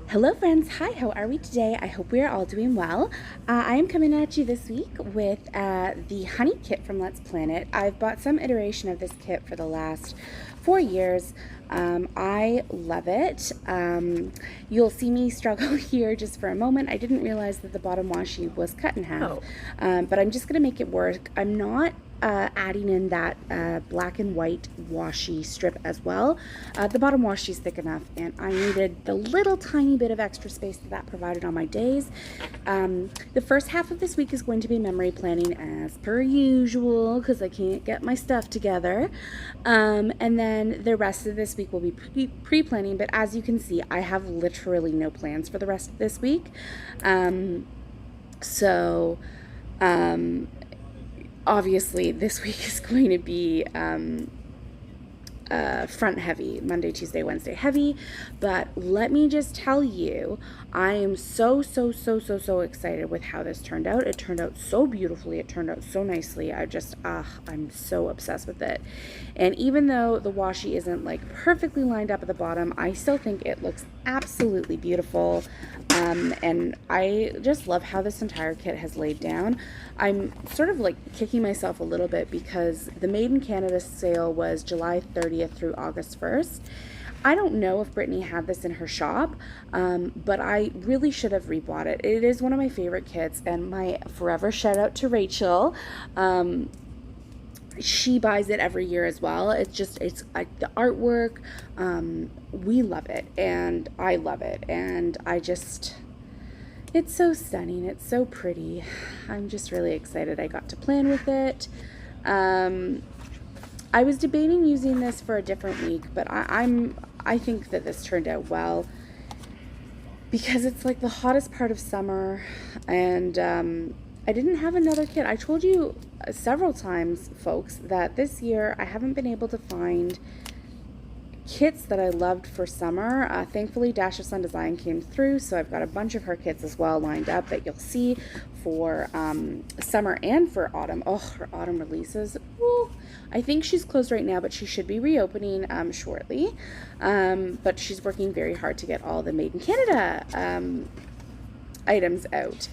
Hello friends, hi, how are we today? I hope we are all doing well. I am coming at you this week with the honey kit from Let's Plan It. I've bought some iteration of this kit for the last 4 years. I love it. You'll see me struggle here just for a moment. I didn't realize that the bottom washi was cut in half, but I'm just gonna make it work. I'm not adding in that black and white washi strip as well. The bottom washi is thick enough, and I needed the little tiny bit of extra space that provided on my days. The first half of this week is going to be memory planning as per usual because I can't get my stuff together, and then the rest of this week will be pre-planning, but as you can see, I have literally no plans for the rest of this week. Obviously this week is going to be front heavy, Monday, Tuesday, Wednesday heavy, but let me just tell you, I am so excited with how this turned out. It turned out so beautifully. It turned out so nicely. I'm so obsessed with it. And even though the washi isn't like perfectly lined up at the bottom, I still think it looks absolutely beautiful. And I just love how this entire kit has laid down. I'm sort of like kicking myself a little bit because the Made in Canada sale was July 30th through August 1st. I don't know if Brittany had this in her shop, but I really should have rebought it. It is one of my favorite kits, and my forever shout out to Rachel. She buys it every year as well. It's like the artwork. We love it, and I love it, and it's so stunning. It's so pretty. I'm just really excited I got to plan with it. I was debating using this for a different week, but I think that this turned out well because it's like the hottest part of summer, and I didn't have another kit. I told you several times, folks, that this year I haven't been able to find kits that I loved for summer. Thankfully, Dash of Sun Design came through, so I've got a bunch of her kits as well lined up that you'll see for summer and for autumn. Oh, her autumn releases. Ooh, I think she's closed right now, but she should be reopening shortly. But she's working very hard to get all the Made in Canada items out.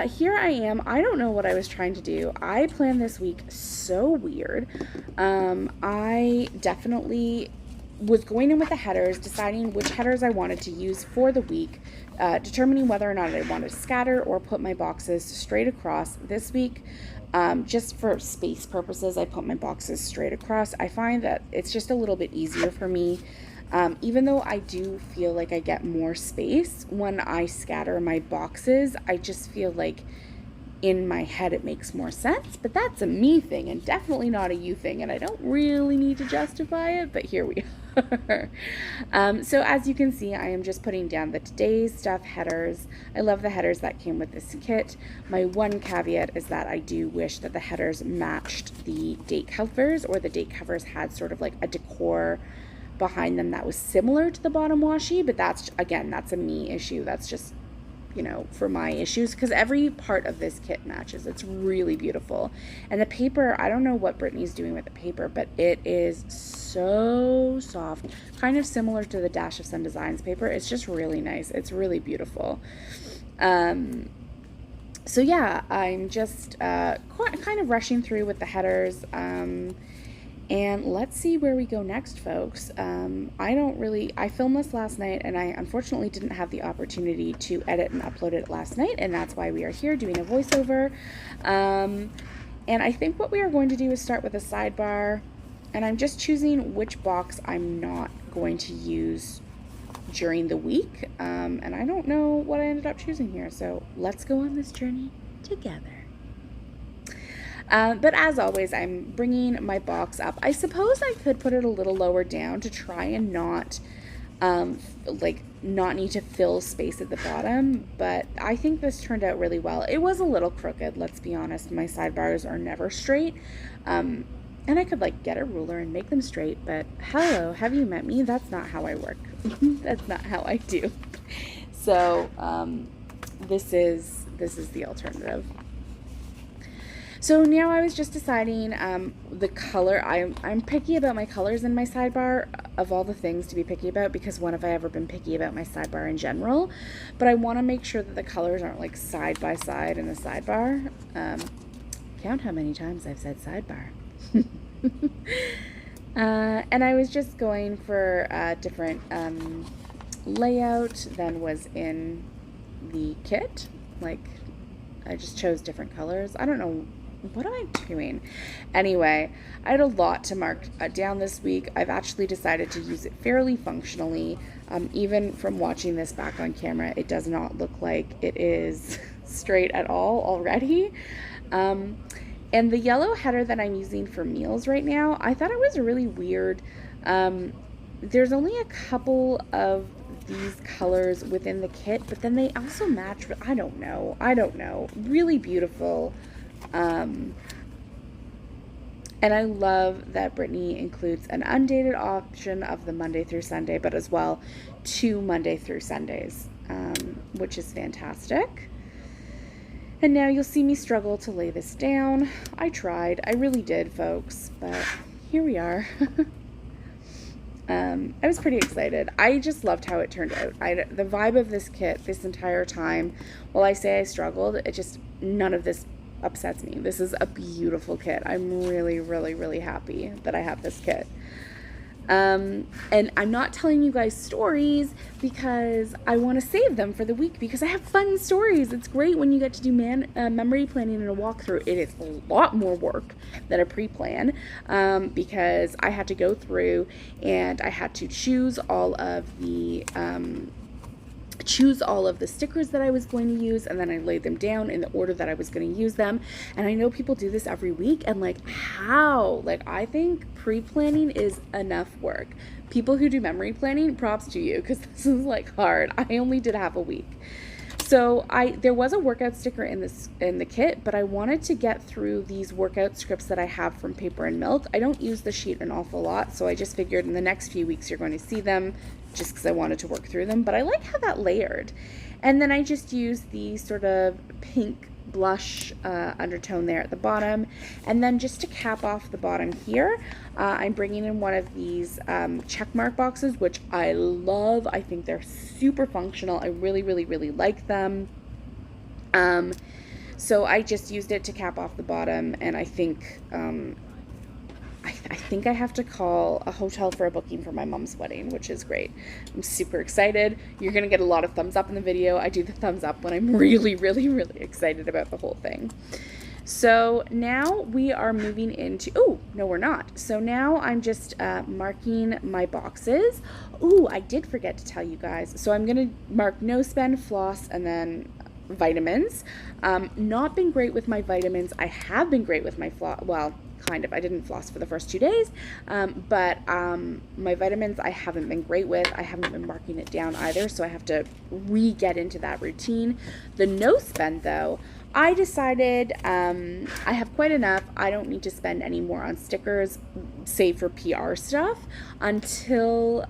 Here I am. I don't know what I was trying to do. I planned this week so weird. I definitely was going in with the headers, deciding which headers I wanted to use for the week, determining whether or not I wanted to scatter or put my boxes straight across. This week, just for space purposes, I put my boxes straight across. I find that it's just a little bit easier for me. Even though I do feel like I get more space when I scatter my boxes, I just feel like in my head it makes more sense, but that's a me thing and definitely not a you thing, and I don't really need to justify it, but here we are. So as you can see, I am just putting down the today's stuff headers. I love the headers that came with this kit. My one caveat is that I do wish that the headers matched the date covers, or the date covers had sort of like a decor behind them that was similar to the bottom washi, but that's a me issue. That's just, for my issues, because every part of this kit matches. It's really beautiful. And the paper, I don't know what Brittany's doing with the paper, but it is so soft, kind of similar to the Dash of Sun Designs paper. It's just really nice. It's really beautiful. So yeah, I'm just kind of rushing through with the headers. And let's see where we go next, folks. I filmed this last night, and I unfortunately didn't have the opportunity to edit and upload it last night, and that's why we are here doing a voiceover. And I think what we are going to do is start with a sidebar, and I'm just choosing which box I'm not going to use during the week. And I don't know what I ended up choosing here, so let's go on this journey together. But as always, I'm bringing my box up. I suppose I could put it a little lower down to try and not need to fill space at the bottom, but I think this turned out really well. It was a little crooked, let's be honest. My sidebars are never straight, and I could get a ruler and make them straight, but hello, have you met me? That's not how I work. That's not how I do. So this is the alternative. So now I was just deciding the color. I'm picky about my colors in my sidebar. of all the things to be picky about, because when have I ever been picky about my sidebar in general? But I want to make sure that the colors aren't like side by side in the sidebar. Count how many times I've said sidebar. And I was just going for a different layout than was in the kit. Like, I just chose different colors. I don't know. What am I doing? Anyway, I had a lot to mark down this week. I've actually decided to use it fairly functionally. Even from watching this back on camera, it does not look like it is straight at all already. And the yellow header that I'm using for meals right now, I thought it was really weird. There's only a couple of these colors within the kit, but then they also match. I don't know. Really beautiful. And I love that Brittany includes an undated option of the Monday through Sunday, but as well 2 Monday through Sundays, which is fantastic. And now you'll see me struggle to lay this down. I tried. I really did, folks, but here we are. I was pretty excited. I just loved how it turned out. The vibe of this kit this entire time, while I say I struggled, none of this upsets me. This is a beautiful kit. I'm really, really, really happy that I have this kit. And I'm not telling you guys stories because I want to save them for the week, because I have fun stories. It's great when you get to do memory planning in a walkthrough. It is a lot more work than a pre-plan, because I had to go through and I had to choose all of the stickers that I was going to use, and then I laid them down in the order that I was going to use them. And I know people do this every week, and I think pre-planning is enough work. People who do memory planning, props to you, because this is hard. I only did half a week. So there was a workout sticker in the kit, but I wanted to get through these workout scripts that I have from Paper and Milk. I don't use the sheet an awful lot, so I just figured in the next few weeks you're going to see them, just because I wanted to work through them. But I like how that layered. And then I just used the sort of pink blush undertone there at the bottom. And then just to cap off the bottom here, I'm bringing in one of these check mark boxes, which I love. I think they're super functional. I really, really, really like them. So I just used it to cap off the bottom, and I think I think I have to call a hotel for a booking for my mom's wedding, which is great. I'm super excited. You're going to get a lot of thumbs up in the video. I do the thumbs up when I'm really, really, really excited about the whole thing. So now we are moving into, oh, no, we're not. So now I'm just marking my boxes. Oh, I did forget to tell you guys. So I'm going to mark no spend, floss, and then vitamins. Not been great with my vitamins. I have been great with my floss. Well, kind of. I didn't floss for the first 2 days, but my vitamins I haven't been great with. I haven't been marking it down either, so I have to re-get into that routine. The no spend, though, I decided I have quite enough. I don't need to spend any more on stickers, save for PR stuff, until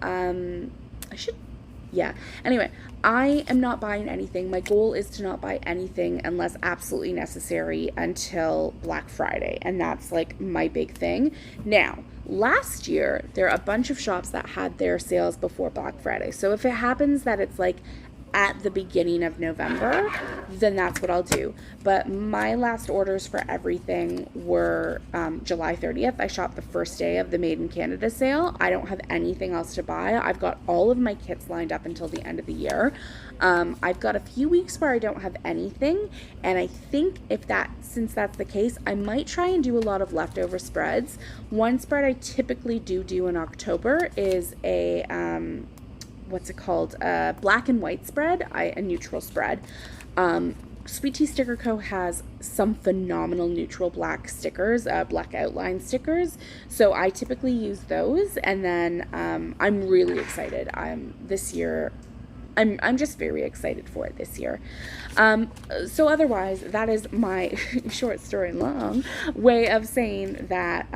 Anyway, I am not buying anything. My goal is to not buy anything unless absolutely necessary until Black Friday, and that's my big thing. Now, last year, there are a bunch of shops that had their sales before Black Friday, so if it happens that it's at the beginning of November, then that's what I'll do. But my last orders for everything were July 30th. I shopped the first day of the Made in Canada sale. I don't have anything else to buy. I've got all of my kits lined up until the end of the year. I've got a few weeks where I don't have anything, and I think since that's the case, I might try and do a lot of leftover spreads. One spread I typically do in October is a what's it called? Black and white spread, a neutral spread. Sweet Tea Sticker Co. has some phenomenal neutral black stickers, black outline stickers. So I typically use those, and then I'm really excited. This year, I'm just very excited for it this year. So otherwise, that is my short story long way of saying that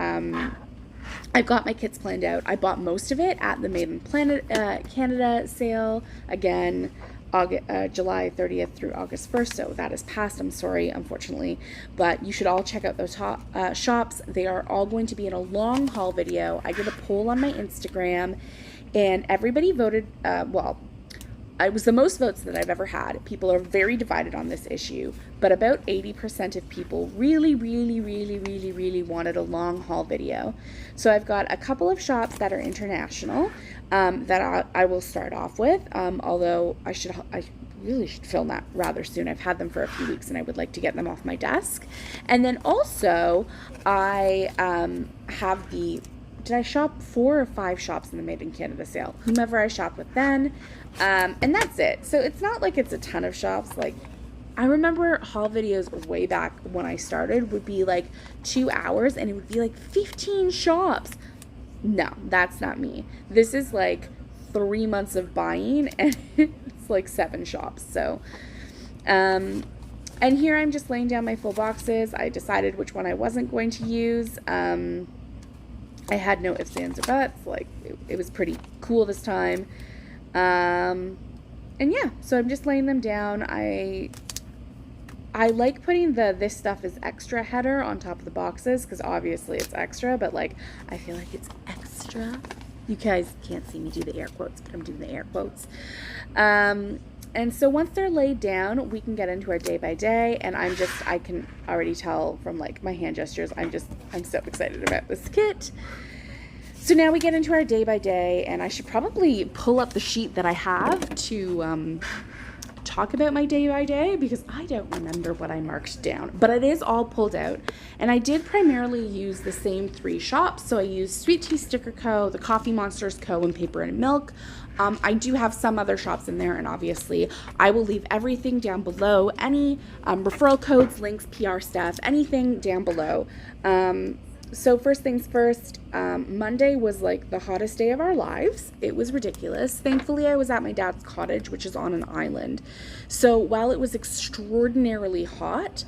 I've got my kits planned out. I bought most of it at the Made in Canada sale. Again, July 30th through August 1st, so that is past. I'm sorry, unfortunately, but you should all check out those shops. They are all going to be in a long haul video. I did a poll on my Instagram, and everybody voted, well, it was the most votes that I've ever had. People are very divided on this issue, but about 80% of people really wanted a long haul video. So I've got a couple of shops that are international that I will start off with, although I really should film that rather soon. I've had them for a few weeks and I would like to get them off my desk. And then also I have did I shop 4 or 5 shops in the Made in Canada sale? Whomever I shop with then. And that's it. So it's not like it's a ton of shops. Like, I remember haul videos way back when I started would be like 2 hours and it would be like 15 shops. No, that's not me. This is like 3 months of buying and it's like 7 shops. So, and here I'm just laying down my full boxes. I decided which one I wasn't going to use. I had no ifs, ands, or buts. Like, it was pretty cool this time. And yeah, so I'm just laying them down. I like putting this stuff is extra header on top of the boxes because obviously it's extra, but like I feel like it's extra. You guys can't see me do the air quotes, but I'm doing the air quotes. And so once they're laid down, we can get into our day by day, and I can already tell from like my hand gestures, I'm so excited about this kit. So now we get into our day by day, and I should probably pull up the sheet that I have to talk about my day by day because I don't remember what I marked down, but it is all pulled out. And I did primarily use the same 3 shops. So I used Sweet Tea Sticker Co., the Coffee Monsters Co., and Paper and Milk. I do have some other shops in there, and obviously I will leave everything down below. Any referral codes, links, PR stuff, anything down below. So first things first, Monday was like the hottest day of our lives. It was ridiculous. Thankfully, I was at my dad's cottage, which is on an island. So while it was extraordinarily hot,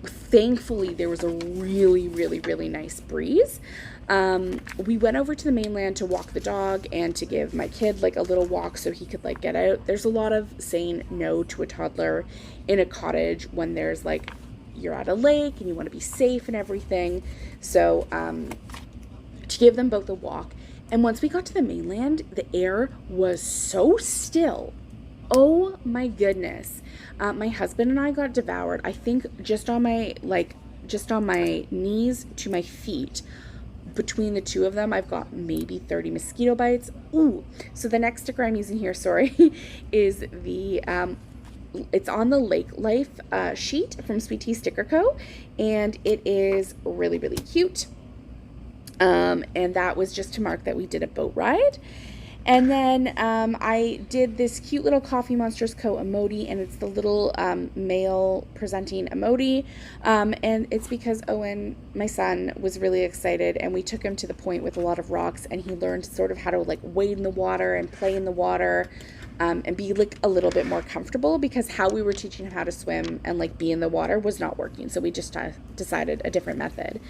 thankfully there was a really nice breeze. We went over to the mainland to walk the dog and to give my kid like a little walk so he could like get out. There's a lot of saying no to a toddler in a cottage when there's like you're at a lake and you want to be safe and everything. So to give them both a walk. And once we got to the mainland, the air was so still. Oh my goodness. My husband and I got devoured. I think just on my knees to my feet, between the two of them, I've got maybe 30 mosquito bites. Ooh. So the next sticker I'm using here, sorry, is the it's on the Lake Life sheet from Sweet Tea Sticker Co. And it is really cute. And that was just to mark that we did a boat ride. And then I did this cute little Coffee Monsters Co. emoji, and it's the little male presenting emoji. And it's because Owen, my son, was really excited, and we took him to the point with a lot of rocks, and he learned sort of how to like wade in the water and play in the water. And be like a little bit more comfortable, because how we were teaching him how to swim and like be in the water was not working. So we just decided a different method.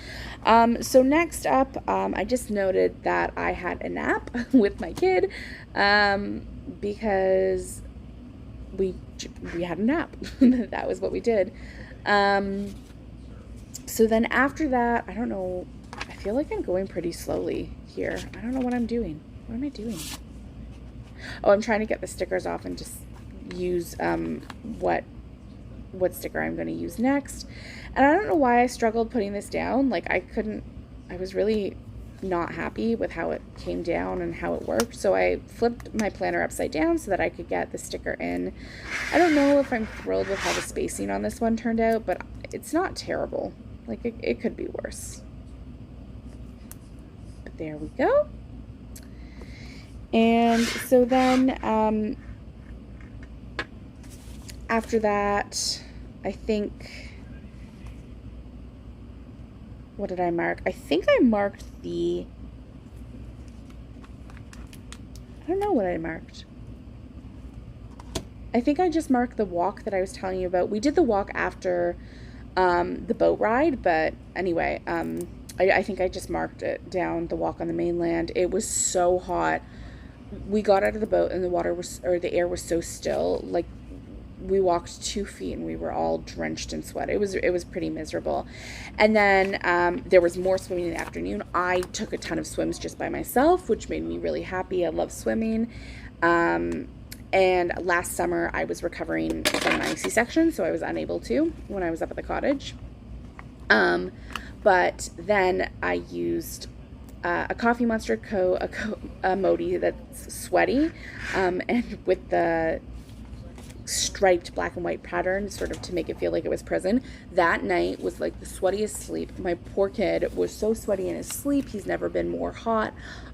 So next up, I just noted that I had a nap with my kid because we had a nap. That was what we did. So then after that, I don't know, I feel like I'm going pretty slowly here. I don't know what I'm doing. What am I doing? Oh, I'm trying to get the stickers off and just use what sticker I'm going to use next. And I don't know why I struggled putting this down. Like I was really not happy with how it came down and how it worked. So I flipped my planner upside down so that I could get the sticker in. I don't know if I'm thrilled with how the spacing on this one turned out, but it's not terrible. Like it could be worse. But there we go. And so then after that, I think, what did I mark? I think I marked I don't know what I marked. I think I just marked the walk that I was telling you about. We did the walk after the boat ride, but anyway, I think I just marked it down, the walk on the mainland. It was so hot. we got out of the boat and the air was so still, like we walked 2 feet and we were all drenched in sweat. It was pretty miserable. And then there was more swimming in the afternoon. I took a ton of swims just by myself, which made me really happy. I love swimming. And last summer I was recovering from an C-section, so I was unable to when I was up at the cottage. But then I used a Coffee Monster a Modi that's sweaty, and with the striped black and white pattern, sort of to make it feel like it was prison. That night was like the sweatiest sleep. My poor kid was so sweaty in his sleep. He's never been more hot.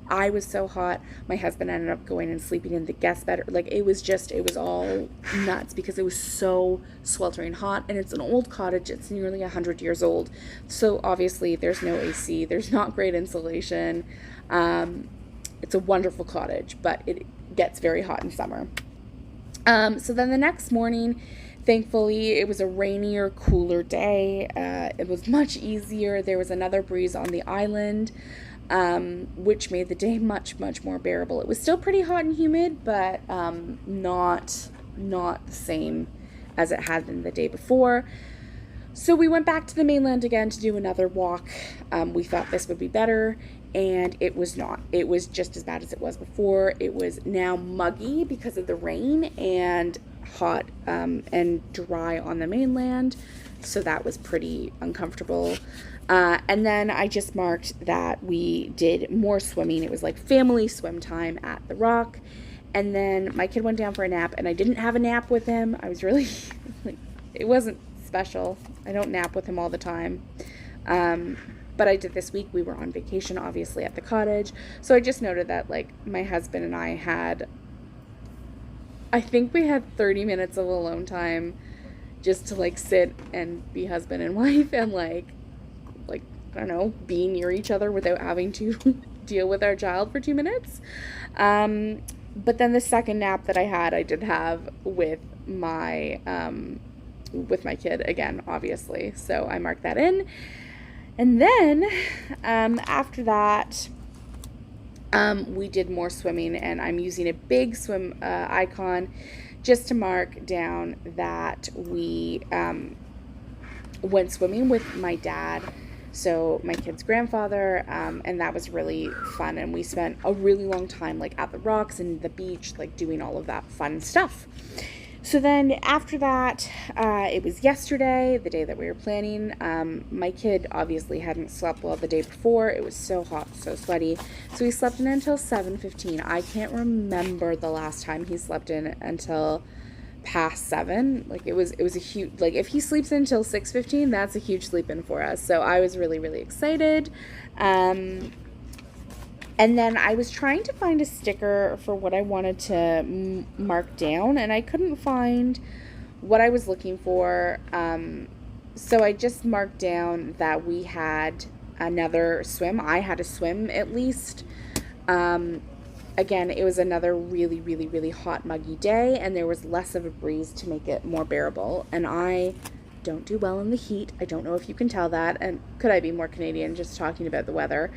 I was so hot. My husband ended up going and sleeping in the guest bed. Like it was all nuts because it was so sweltering hot, and it's an old cottage. It's nearly 100 years old. So obviously there's no AC. There's not great insulation. It's a wonderful cottage, but it gets very hot in summer. So then the next morning, thankfully, it was a rainier, cooler day. It was much easier. There was another breeze on the island, which made the day much, much more bearable. It was still pretty hot and humid, but not the same as it had been the day before. So we went back to the mainland again to do another walk. We thought this would be better, and it was not. It was just as bad as it was before. It was now muggy because of the rain and hot and dry on the mainland, so that was pretty uncomfortable. And then I just marked that we did more swimming. It was like family swim time at the Rock, and then my kid went down for a nap, and I didn't have a nap with him. I was really, like, it wasn't special. I don't nap with him all the time. But I did this week. We were on vacation, obviously, at the cottage. So I just noted that, like, my husband and I think we had 30 minutes of alone time just to, like, sit and be husband and wife and, like, I don't know, be near each other without having to deal with our child for 2 minutes. But then the second nap that I did have with my kid again, obviously. So I marked that in. And then after that, we did more swimming, and I'm using a big swim icon just to mark down that we went swimming with my dad, so my kid's grandfather, and that was really fun. And we spent a really long time, like, at the rocks and the beach, like, doing all of that fun stuff. So then after that, it was yesterday, the day that we were planning. My kid obviously hadn't slept well the day before. It was so hot, so sweaty. So he slept in until 7:15. I can't remember the last time he slept in until past 7. Like, it was a huge, like, if he sleeps until 6:15, that's a huge sleep in for us. So I was really, really excited. And then I was trying to find a sticker for what I wanted to mark down, and I couldn't find what I was looking for. So I just marked down that we had another swim. I had a swim, at least. Again, it was another really, really, really hot, muggy day, and there was less of a breeze to make it more bearable. And I don't do well in the heat. I don't know if you can tell that. And could I be more Canadian just talking about the weather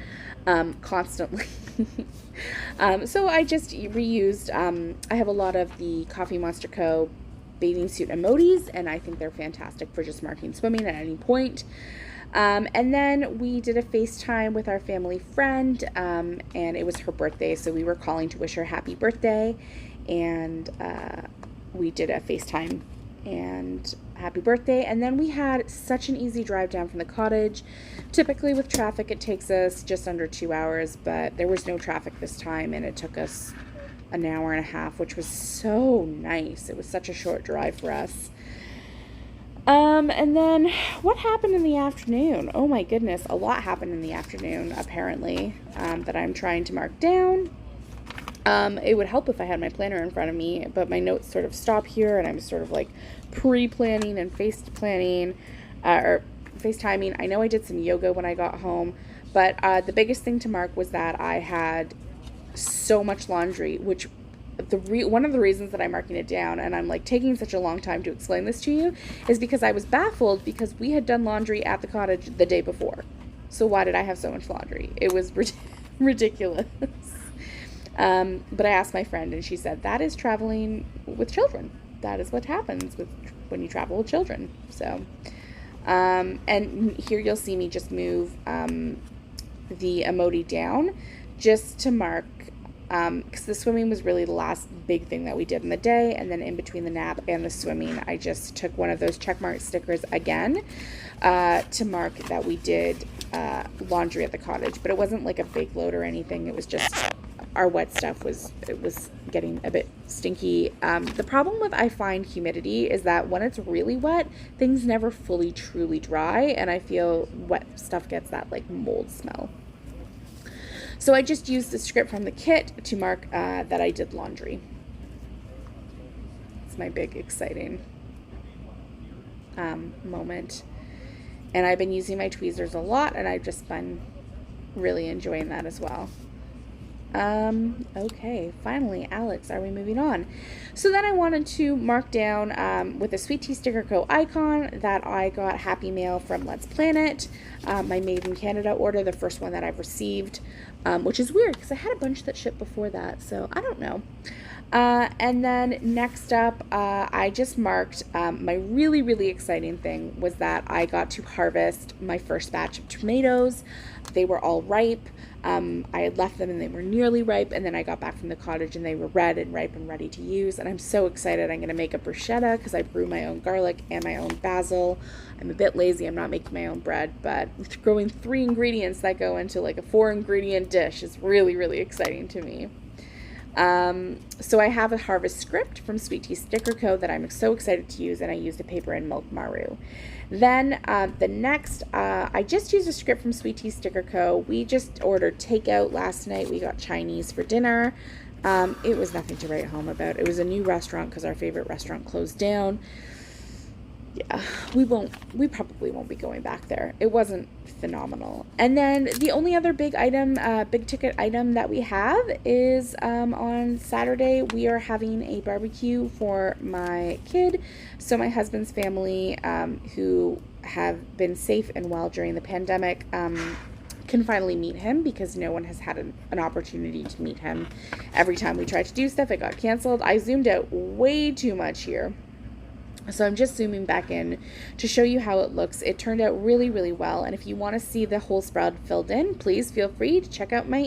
constantly? So I just reused, I have a lot of the Coffee Monster Co. bathing suit emojis, and I think they're fantastic for just marking swimming at any point. And then we did a FaceTime with our family friend, and it was her birthday, so we were calling to wish her happy birthday, and we did a FaceTime and happy birthday. And then we had such an easy drive down from the cottage. Typically with traffic it takes us just under 2 hours, but there was no traffic this time, and it took us an hour and a half, which was so nice. It was such a short drive for us. And then what happened in the afternoon? Oh my goodness, a lot happened in the afternoon, apparently, that I'm trying to mark down. It would help if I had my planner in front of me, but my notes sort of stop here, and I'm sort of like pre-planning and FaceTiming. I know I did some yoga when I got home, but the biggest thing to mark was that I had so much laundry, which one of the reasons that I'm marking it down, and I'm like taking such a long time to explain this to you, is because I was baffled because we had done laundry at the cottage the day before. So why did I have so much laundry? It was ridiculous. But I asked my friend, and she said that is traveling with children. That is what happens when you travel with children. So, and here you'll see me just move the emoji down just to mark, because the swimming was really the last big thing that we did in the day, and then in between the nap and the swimming, I just took one of those checkmark stickers again to mark that we did laundry at the cottage. But it wasn't like a big load or anything. It was just our wet stuff was getting a bit stinky. The problem with, I find, humidity is that when it's really wet, things never fully truly dry, and I feel wet stuff gets that like mold smell. So I just used the script from the kit to mark that I did laundry. It's my big exciting moment. And I've been using my tweezers a lot, and I've just been really enjoying that as well. Okay, finally, Alex, are we moving on? So then I wanted to mark down with a Sweet Tea Sticker Co. icon that I got Happy Mail from Let's Planet, my Made in Canada order, the first one that I've received, which is weird because I had a bunch that shipped before that, so I don't know. And then next up, I just marked, my really, really exciting thing was that I got to harvest my first batch of tomatoes. They were all ripe. I had left them and they were nearly ripe, and then I got back from the cottage and they were red and ripe and ready to use, and I'm so excited. I'm going to make a bruschetta because I brew my own garlic and my own basil. I'm a bit lazy. I'm not making my own bread, but growing 3 ingredients that go into like a 4-ingredient dish is really, really exciting to me. So I have a harvest script from Sweet Tea Sticker Co. that I'm so excited to use, and I used a paper and milk maru. Then the next, I just used a script from Sweet Tea Sticker Co. We just ordered takeout last night. We got Chinese for dinner. It was nothing to write home about. It was a new restaurant because our favorite restaurant closed down. Yeah, we probably won't be going back there. It wasn't phenomenal. And then the only other big ticket item that we have is on Saturday we are having a barbecue for my kid. So my husband's family, who have been safe and well during the pandemic, can finally meet him because no one has had an opportunity to meet him. Every time we tried to do stuff, it got canceled. I zoomed out way too much here. So I'm just zooming back in to show you how it looks. It turned out really, really well. And if you want to see the whole spread filled in, please feel free to check out my